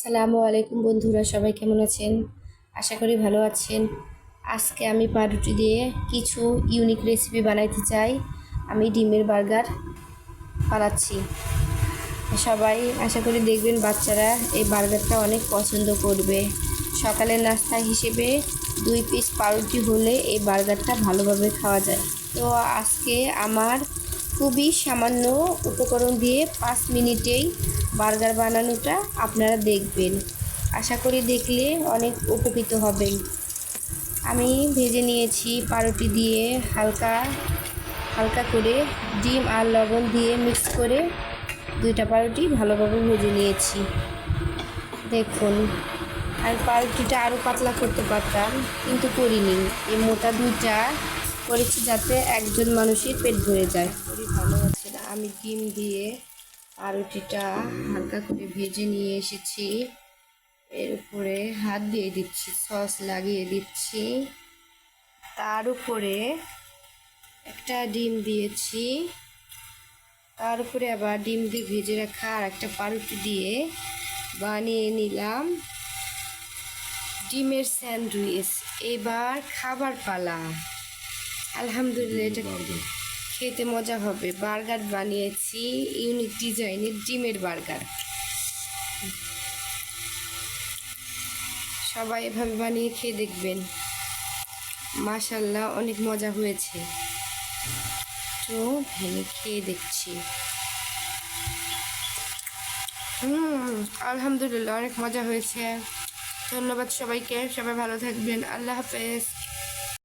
আসসালামু আলাইকুম বন্ধুরা, সবাই কেমন আছেন? আশা করি ভালো আছেন। আজকে আমি পাউরুটি দিয়ে কিছু ইউনিক রেসিপি বানাইতে চাই। আমি ডিমের বার্গার বানাচ্ছি। সবাই আশা করি দেখবেন, বাচ্চারা এই বার্গারটা অনেক পছন্দ করবে। সকালের নাস্তা হিসেবে 2 পিস পাউরুটি হলে এই বার্গারটা ভালোভাবে খাওয়া যায়। তো আজকে আমার খুবই সামান্য উপকরণ দিয়ে 5 মিনিটেই বার্গার বানানোটা আপনারা দেখবেন। আশা করি দেখলে অনেক উপকৃত হবেন। আমি ভেজে নিয়েছি পাউরুটি দিয়ে, হালকা হালকা করে ডিম আর লবণ দিয়ে মিক্স করে 2টা পাউরুটি ভালোভাবে ভেজে নিয়েছি। দেখুন, আমি পাউরুটিটা আরও পাতলা করতে পারতাম, কিন্তু করিনি। এই মোটা 2টা করেছি যাতে একজন মানুষের পেট ভরে যায়। ভালো আছে না? আমি ডিম দিয়ে পাউরুটিটা হালকা করে ভেজে নিয়ে এসেছি। এর উপরে হাত দিয়ে দিচ্ছি, সস লাগিয়ে দিচ্ছি। তার উপরে একটা ডিম দিয়েছি। তার উপরে আবার ডিম দিয়ে ভেজে রাখা আর একটা পাউরুটি দিয়ে বানিয়ে নিলাম ডিমের স্যান্ডউইচ। এবার খাবার পালা। আলহামদুলিল্লাহ, এটা খেতে মজা হবে। বার্গার বানিয়েছি, ইউনিক ডিজাইনের ডিমের বার্গার। সবাই এভাবে বানিয়ে খেয়ে দেখবেন, মাশাআল্লাহ অনেক মজা হয়েছে। তো ভেঙে খেয়ে দেখছি। আলহামদুলিল্লাহ অনেক মজা হয়েছে। ধন্যবাদ সবাইকে, সবাই ভালো থাকবেন। আল্লাহ হাফেজ।